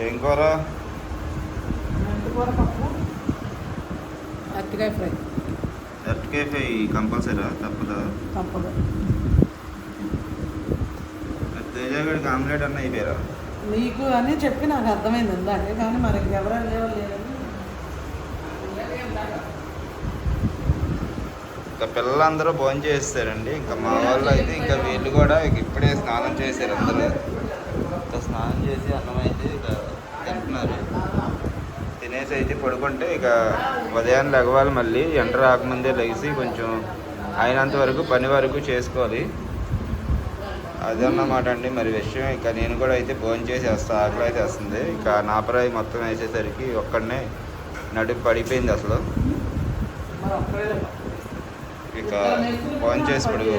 ఏం కూర? మెంతికూర పప్పు, అరటికాయ ఫ్రై. అరటికాయ ఫ్రై కంపల్సరీ తప్పదా? తప్పదు. తేజగడికి ఆమ్లెట్ అన్న అయిపోయారా? నీకు అని చెప్పి నాకు అర్థమైంది ఇందాకే, కానీ మరి ఎవరు లేదని ఇంకా పిల్లలందరూ భోజనం చేస్తారండి. ఇంకా మా వాళ్ళు అయితే ఇంకా వీళ్ళు కూడా ఇప్పుడే స్నానం చేశారు. అందరూ ఇంకా స్నానం చేసి అన్నం అయితే ఇక తింటున్నారు. తినేసి అయితే పడుకుంటే ఇక ఉదయాన్నే లెగవాలి. మళ్ళీ ఎండ రాకముందే లెగిసి కొంచెం అయినంత వరకు పని వరకు చేసుకోవాలి. అదన్నమాట అండి మరి విషయం. ఇక నేను కూడా అయితే భోజనం చేసి వస్తా, ఆకలి అయితే వస్తుంది. ఇక నాపరాయి మొత్తం వేసేసరికి ఒక్కడనే నడుపు పడిపోయింది అసలు. ఇక భోజనం చేసి పడుకో.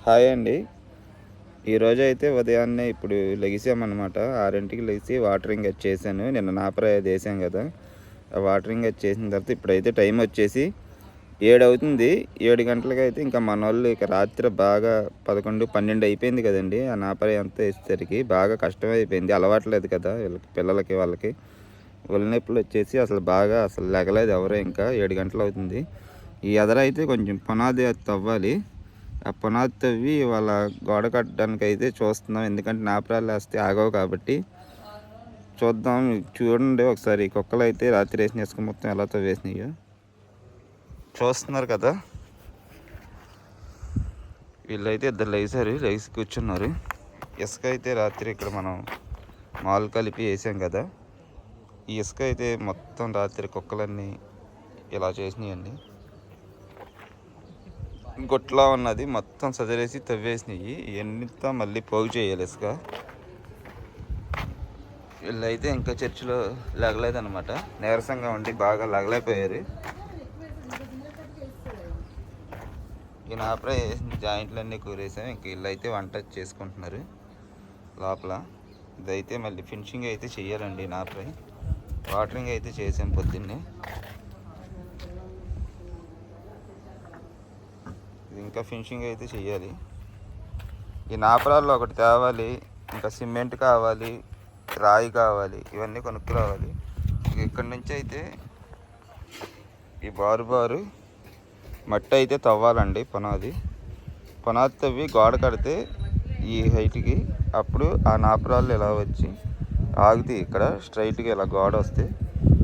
హాయ్ అండి. ఈరోజు అయితే ఉదయాన్నే ఇప్పుడు లెగిసామన్నమాట. 6ంటికి లెగిసి వాటరింగ్ వచ్చేసాను. నిన్న నాపరాయి వేసాం కదా, ఆ వాటరింగ్ వచ్చేసిన తర్వాత ఇప్పుడైతే టైం వచ్చేసి 7 అవుతుంది. 7 గంటలకి అయితే ఇంకా మన వాళ్ళు ఇక రాత్రి బాగా 11, 12 అయిపోయింది కదండి. ఆ నాపరాయి అంతా వేసేసరికి బాగా కష్టమైపోయింది. అలవాట్లేదు కదా వీళ్ళకి, పిల్లలకి వాళ్ళకి ఒళ్ళు నొప్పులు వచ్చేసి అసలు బాగా అసలు లెగలేదు ఎవరో. ఇంకా 7 గంటలు అవుతుంది. ఈ ఎదర అయితే కొంచెం పునాది తవ్వాలి. ఆ పునాది తవ్వి వాళ్ళ గోడ కట్టడానికి అయితే చూస్తున్నాం. ఎందుకంటే నాపరాలు వేస్తే ఆగవు కాబట్టి చూద్దాం. చూడండి ఒకసారి కుక్కలు అయితే రాత్రి వేసిన ఇసుక మొత్తం ఎలా తవ్వేసినాయో చూస్తున్నారు కదా. వీళ్ళైతే ఇద్దరు లేచి కూర్చున్నారు. ఇసుక అయితే రాత్రి ఇక్కడ మనం మాల్ కలిపి వేసాం కదా, ఈ ఇసుక అయితే మొత్తం రాత్రి కుక్కలన్నీ ఇలా చేసినాయండి. గొట్లా ఉన్నది మొత్తం సదిరేసి తవ్వేసినాయి. ఇవన్నీతో మళ్ళీ పోగు చేయాలి ఇసుక. వీళ్ళైతే ఇంకా చర్చిలో లెగలేదనమాట. నీరసంగా ఉండి బాగా లెగలేకపోయారు. ఈ నాపరాయి జాయింట్లన్నీ కూరేసాం. ఇంక వీళ్ళు అయితే వంట చేసుకుంటున్నారు లోపల. ఇదైతే మళ్ళీ ఫినిషింగ్ అయితే చెయ్యాలండి. నాపరాయి వాటరింగ్ అయితే చేసాం పొద్దున్నే. ఇంకా ఫినిషింగ్ అయితే చెయ్యాలి. ఈ నాపరాల్లో ఒకటి తేవాలి, ఇంకా సిమెంట్ కావాలి, రాయి కావాలి, ఇవన్నీ కొనుక్కురావాలి. ఇక్కడి నుంచి అయితే ఈ బారు మట్టి అయితే తవ్వాలండి. పునాది తవ్వి గోడ కడితే ఈ హైట్కి అప్పుడు ఆ నాపరాళ్ళు ఇలా వచ్చి ఆగుతాయి. ఇక్కడ స్ట్రైట్గా ఇలా గోడ వస్తే,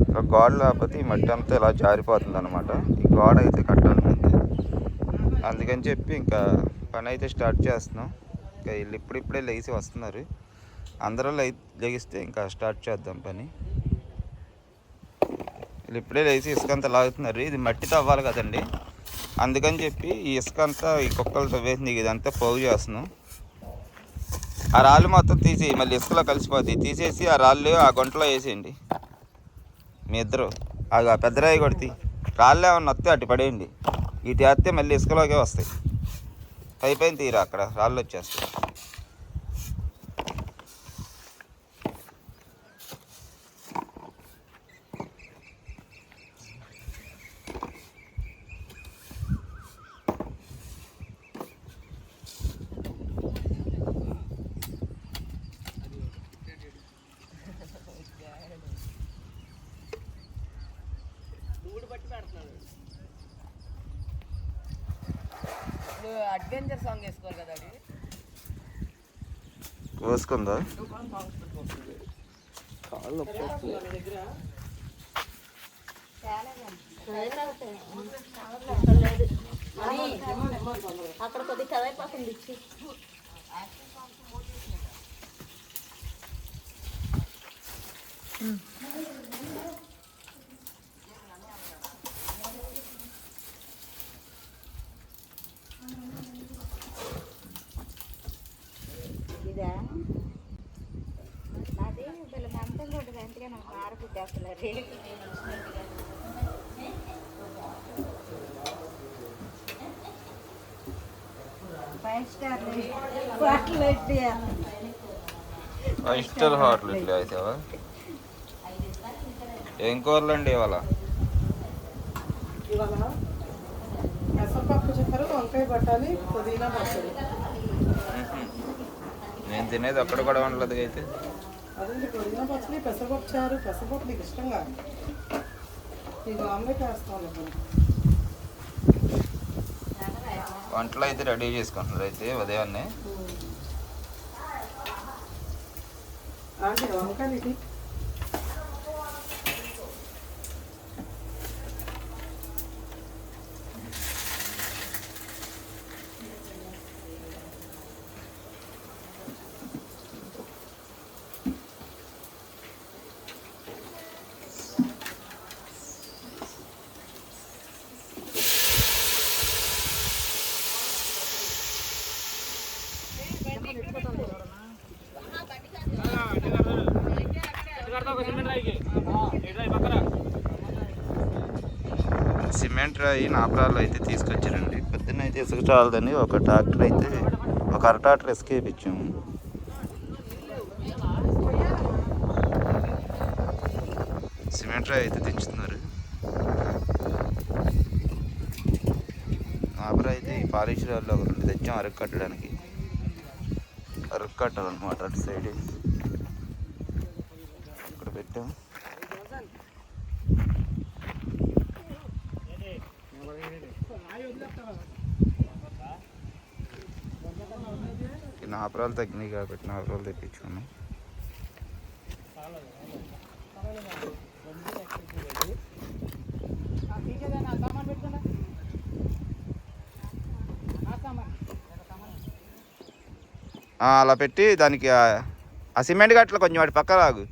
ఇలా గోడ లేకపోతే ఈ మట్టి అంతా ఇలా జారిపోతుంది అనమాట. ఈ గోడ అయితే కట్టాలి ముందు. అందుకని చెప్పి ఇంకా పని అయితే స్టార్ట్ చేస్తున్నాం. ఇంకా వీళ్ళు ఇప్పుడిప్పుడే లేచి వస్తున్నారు. అందరూ లెగిస్తే ఇంకా స్టార్ట్ చేద్దాం పని. వీళ్ళు ఇప్పుడే లేచి ఇసుక అంతా లాగుతున్నారు. ఇది మట్టి తవ్వాలి కదండి, అందుకని చెప్పి ఈ ఇసుక అంతా ఈ కుక్కలతో వేసింది ఇదంతా పోగు చేస్తున్నాం. ఆ రాళ్ళు మొత్తం తీసి మళ్ళీ ఇసుకలో కలిసిపోతాయి. తీసేసి ఆ రాళ్ళు ఆ గుంటలో వేసేయండి. మీ ఇద్దరు ఆ పెద్దరాయి కొడితే రాళ్ళు ఏమన్నా వస్తే అటు పడేయండి. ఇటు వేస్తే మళ్ళీ ఇసుకలోకే వస్తాయి. పైపైన తీరా అక్కడ రాళ్ళు వచ్చేస్తాయి. అడ్వెంచర్ సాంగ్ వేసుకోవాలి కదా, అది కోసుకుందా అక్కడ కొద్ది కదైపోతుంది ఇచ్చి ఇదా నాది వీళ్ళ మంతంగా ఉంటుంది. అందుకే నాకు ఆరబుద్ది అసలు rate 5 star hotel five star hotel ఇట్లా అవుతావా? ఏం కూరలండి ఇవాళ? ఇవాళ పెసరపప్పు చెప్పారు, వంకాయ బట్టాలి, పుదీనా పచ్చడి. నేను తినేది ఒక్కడ కూడా ఉండలేదు అయితే. అదే పుదీనా పచ్చడి, పెసరపప్పు చారు. పెసరపప్పు నీకు ఇష్టం కాదు, నీకు ఆమ్లెట్ వేస్తాను. వంటలు అయితే రెడీ చేసుకుంటున్నారు అయితే ఉదయాన్నే. వంకాయలు ఇది సిమెంట్ రాయి నాపరాలు అయితే తీసుకొచ్చారండి. పొద్దున్న అయితే ఇసుక చాలదని ఒక ట్రాక్టర్ అయితే ఒక అర ట్రాక్టర్ ఇసుక వేయించాము. సిమెంట్ రాయి అయితే తెచ్చుతున్నారు. నాపరా అయితే ఈ పాలిష్ రాళ్ళు ఒక 2 తెచ్చాం అరకు కట్టడానికి. అరకు కట్టాలన్నమాట అటు సైడ్ ఇక్కడ పెట్టాం. నాపరాలు తగ్గినాయి కాబట్టి నాపరాలు తెప్పించుకున్నాం. అలా పెట్టి దానికి ఆ సిమెంట్ గట్ల కొంచెం వాటి పక్క రాగు.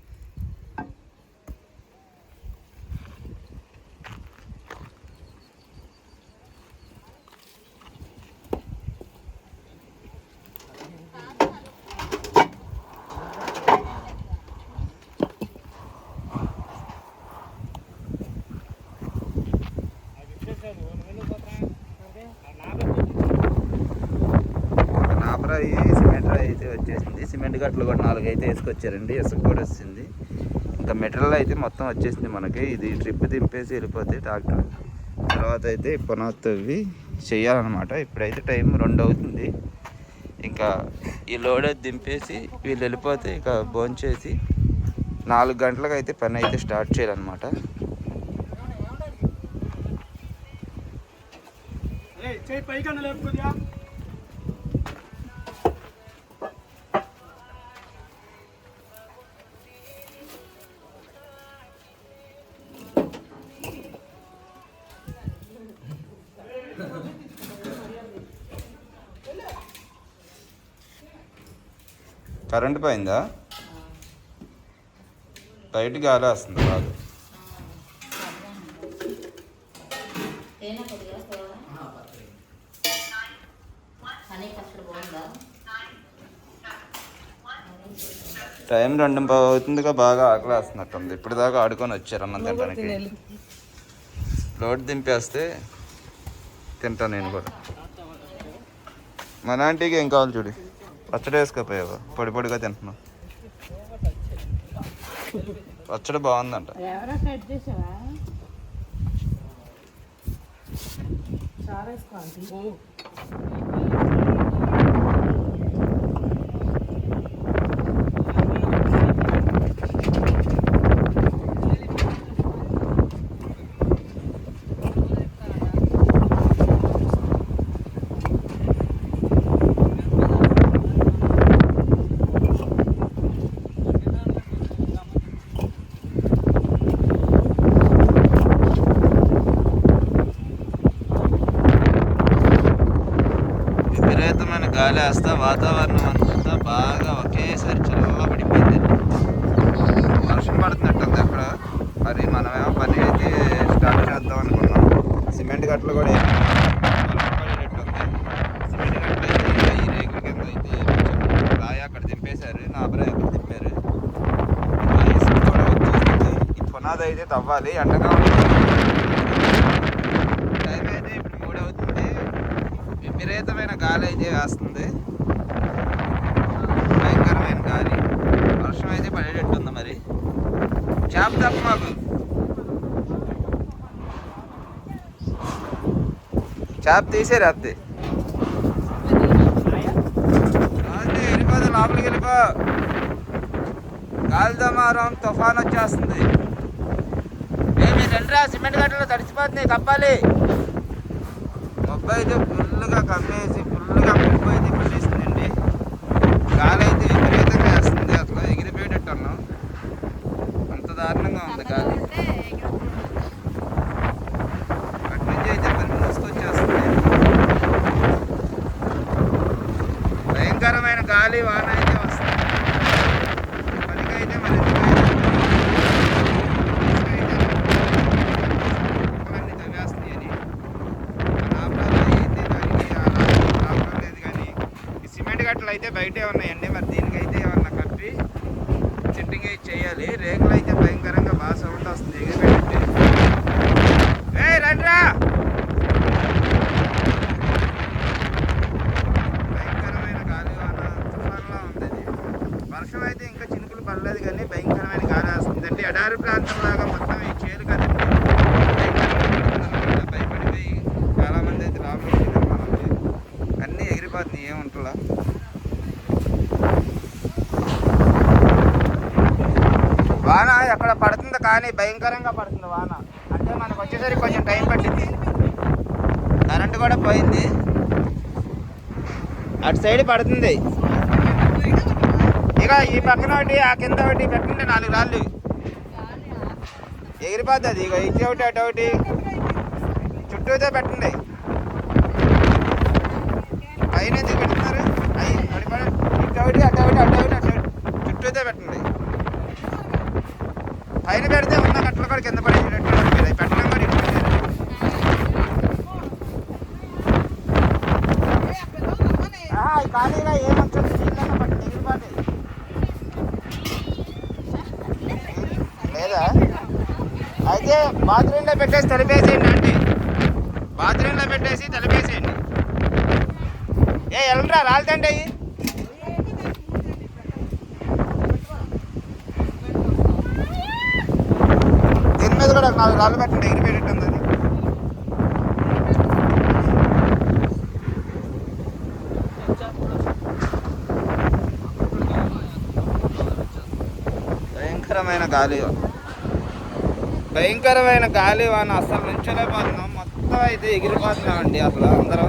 నాపరాయి సిమెంట్ రాయి అయితే వచ్చేసింది. సిమెంట్ గట్లు కూడా 4 అయితే వేసుకొచ్చారండి. ఇసుక కూడా వచ్చింది. ఇంకా మెటీరియల్ అయితే మొత్తం వచ్చేసింది మనకి. ఇది ట్రిప్ దింపేసి వెళ్ళిపోతే ట్రాక్టర్. తర్వాత అయితే పునాది తవ్వి చెయ్యాలన్నమాట. ఇప్పుడైతే టైం 2 అవుతుంది. ఇంకా ఈ లోడ్ అయితే దింపేసి వీళ్ళు వెళ్ళిపోతే ఇక భోంచేసి 4 గంటలకు అయితే పని అయితే స్టార్ట్ చేయాలన్నమాట. కరెంట్ పోయిందా? బయట గాలి వస్తుంది బాగా. టైం 2 అవుతుందిగా. బాగా ఆకలి వేస్తున్నట్టుంది. ఇప్పుడు దాకా ఆడుకొని వచ్చారు అన్నం తినడానికి. లోడ్ దింపేస్తే తింటాను నేను కూడా. మన ఆంటీకి ఏం కావాలి చూడు. పచ్చడి వేసుకోపోయావా? పొడి పొడిగా తింటున్నావు. పచ్చడి బాగుందంట. విపరీతమైన గాలి వేస్తా వాతావరణం అంతా బాగా ఒకేసారి చల్లబడిపోయింది. వర్షం పడుతున్నట్టుంది అక్కడ. మరి మనమేమో పని అయితే స్టార్ట్ చేద్దాం అనుకున్నాం. సిమెంట్ గట్లు కూడా పడేటట్టుంది. సిమెంట్ గట్లు అయితే ఈ రేకుల కింద అయితే రాయి అక్కడ దింపేశారు. నాపరాయి అక్కడ దింపారు. ఇసుక కూడా వచ్చేసింది. ఈ పునాది అయితే తవ్వాలి. ఎండగా టైం అయితే ఇప్పుడు 3 అవుతుంది. విపరీతమైన గాలి అయితే వేస్తుంది. భయంకరమైన గాలి. వర్షం అయితే పడేటట్టుంది. మరి చేప తప్ప మాకు చేప తీసేరు అద్ది వెళ్ళిపోదు లోపలికి వెళ్ళిపో. గాలితో మారం తుఫాన్ వచ్చేస్తుంది. ఏమి రండిరా, సిమెంట్ గట్టలో తడిచిపోతుంది కప్పాలి. మబ్బు అయితే ఫుల్గా కమ్మేసి ఫుల్గా మబ్బు అయితే పట్టేస్తుందండి. గాలి అయితే విపరీతంగా వేస్తుంది, అసలు ఎగిరిపోయేటట్టు అన్నాం, అంత దారుణంగా ఉంది గాలి. అటు నుంచి అయితే పని మూసుకొచ్చేస్తుంది. భయంకరమైన గాలి వాన అయితే వస్తుంది. పనికైతే మరి తవ్వేస్తున్నాయని అయితే దానికి ప్రాబ్లం లేదు. కానీ ఈ సిమెంట్ గట్టలు అయితే బయటే ఉన్నాయండి. మరి దీనికైతే ఏమన్నా కప్పి సిట్టింగ్ అయితే చేయాలి. రేకులు అయితే భయంకరంగా బాగా సౌండ్ వస్తుంది ఎగిరిపెట్టి. రండిరా, భయంకరమైన గాలి వాన తుఫాన్లా ఉంది. వర్షం అయితే ఇంకా చినుకులు పడలేదు కానీ భయంకరమైన గాలి వస్తుంది. అంటే ఎడారి ప్రాంతం లాగా మొత్తం ఈ చేలు కదండి. భయపడిపోయి చాలామంది అయితే లోపలికి మనకి అన్నీ ఎగిరిపోతున్నాయి, ఏముంటుందా. వాన ఎక్కడ పడుతుంది కానీ భయంకరంగా పడుతుంది వాన. అంటే మనకు వచ్చేసరికి కొంచెం టైం పట్టింది. కరెంటు కూడా పోయింది. అటు సైడ్ పడుతుంది. ఇక ఈ పక్కన ఒకటి ఆ కింద ఒకటి పెట్టండి, 4 రాళ్ళు ఎగిరిపోద్ది. అది ఇక ఇటు ఒకటి అటు ఒకటి చుట్టూతో పెట్టండి. పైన ఎందుకు పెడుతున్నారు? అవి పడిపడి ఇటు ఒకటి అటు ఒకటి అటు ఒకటి అటు చుట్టూతో పెట్టండి. పైన పెడితే ఉన్న కట్టలు కూడా కింద పడేటట్టు పెట్టడం కూడా ఇటు ఖాళీగా ఏమొచ్చింది నీళ్ళన్నా పట్టి ఎగిరిపోతాయి లేదా. అయితే బాత్రూంలో పెట్టేసి తలిపేసేయండి అండి. బాత్రూంలో పెట్టేసి తలిపేసేయండి. వెళ్ళరా రాలుతండి అయ్యి. దీని మీద కూడా 4 రాళ్ళు పెట్టండి, ఎగిరిపోయేటట్టుంది. అది భయంకరమైన గాలి వాన అసలు నుంచలేకపోతున్నాం. మొత్తం అయితే ఎగిరిపోతున్నామండి అసలు అందరం.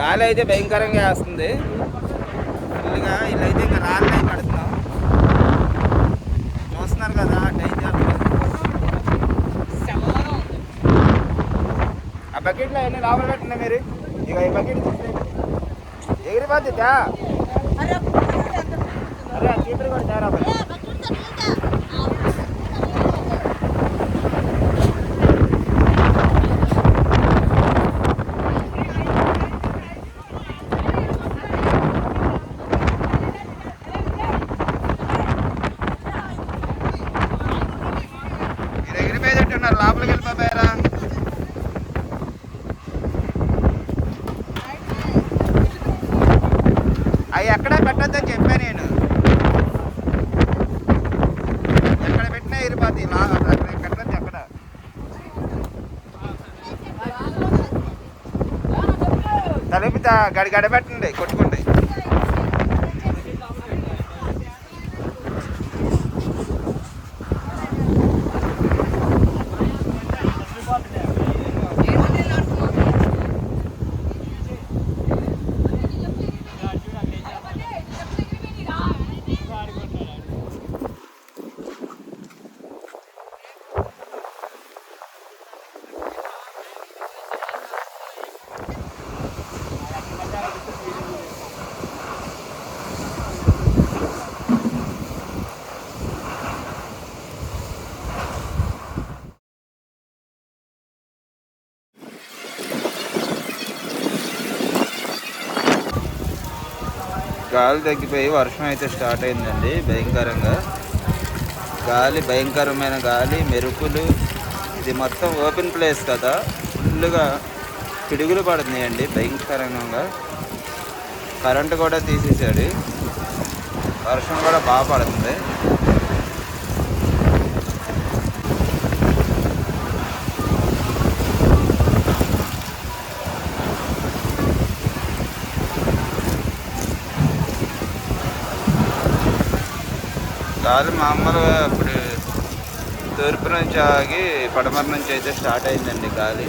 గాలి అయితే భయంకరంగా వేస్తుంది ఫుల్గా. వీళ్ళైతే ఇంకా రాళ్ళు అయి పడుతున్నాం, చూస్తున్నారు కదా. డేంజర్. ఆ బకెట్లో అన్నీ లోపల పెట్టండి మీరు. ఇక ఈ బకెట్ ఎగిరిపోద్ది. అరే ఆ చీపురు కూడా తేరా. ఎగిరిపోయేటట్టున్నారు, లోపలికి వెళ్ళిపోయారా. అవి ఎక్కడా పెట్టద్దని చెప్పా నేను. ఎక్కడ పెట్టినా ఎగిరిపోతాయి. పెట్టద్దు ఎక్కడ. తలుపు గడబెట్టండి, కొట్టుకోండి. గాలి తగ్గిపోయి వర్షం అయితే స్టార్ట్ అయిందండి భయంకరంగా. గాలి భయంకరమైన గాలి, మెరుపులు. ఇది మొత్తం ఓపెన్ ప్లేస్ కదా, ఫుల్గా పిడుగులు పడుతున్నాయండి భయంకరంగా. కరెంటు కూడా తీసేసాడు. వర్షం కూడా బాగా పడుతుంది. గాలి మామూలుగా ఇప్పుడు తూర్పు నుంచి ఆగి పడమర నుంచి అయితే స్టార్ట్ అయిందండి గాలి.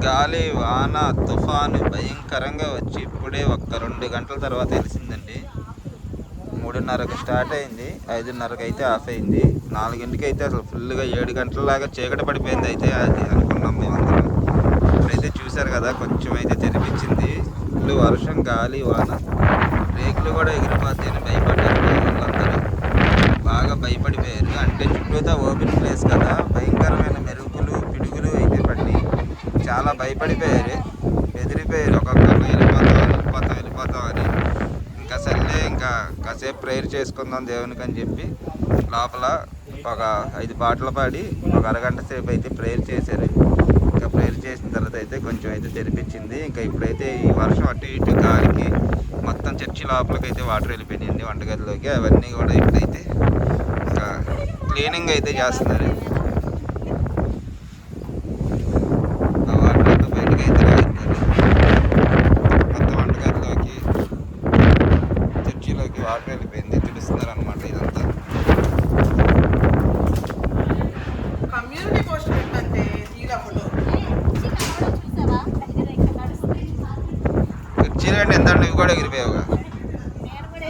గాలి వాన తుఫాను భయంకరంగా వచ్చి ఇప్పుడే ఒక్క 2 గంటల తర్వాత తెలిసిందండి. 3:30కి స్టార్ట్ అయింది, 5:30కి అయితే ఆఫ్ అయింది. 4ంటికి అయితే అసలు ఫుల్గా 7 గంటలలాగా చీకటి పడిపోయింది అయితే అది అనుకున్నాం మేమందరం. ఇప్పుడైతే చూసారు కదా కొంచెం అయితే తెరిపించింది. ఫుల్ వర్షం గాలి వాన, రేకులు కూడా ఎగిరిపోతాయని భయపడ్డారు వాళ్ళందరూ, బాగా భయపడిపోయారు. అంటే చుట్టూతా ఓపెన్ ప్లేస్ కదా, భయంకరమైన మెరుపులు పిడుగులు అయితే పడి చాలా భయపడిపోయారు, బెదిరిపోయారు. ఒక్కొక్కరు వెళ్ళిపోతాం అని. ఇంకా సర్లే ఇంకా కాసేపు ప్రేయర్ చేసుకుందాం దేవునికి అని చెప్పి లోపల ఒక 5 పాటలు పాడి ఒక అరగంట సేపు అయితే ప్రేయర్ చేశారు. ఇంకా ప్రేయర్ చేసిన తర్వాత అయితే కొంచెం అయితే తెరిపించింది. ఇంకా ఇప్పుడైతే ఈ వర్షం అటు ఇటు గాలికి మొత్తం చర్చి లోపలికి అయితే వాటర్ వెళ్ళిపోయింది వంటగదిలోకి. అవన్నీ కూడా ఇప్పుడైతే ఇంకా క్లీనింగ్ అయితే చేస్తున్నారు. వాటర్ వెళ్ళిపోయింది, తుడుస్తున్నారు అనమాట ఇదంతా. కమ్యూనిటీ పోస్ట్ పెట్టంటే కుర్చీలు ఎంత నువ్వు కూడా ఎగిరిపోయావుగా. నేను కూడా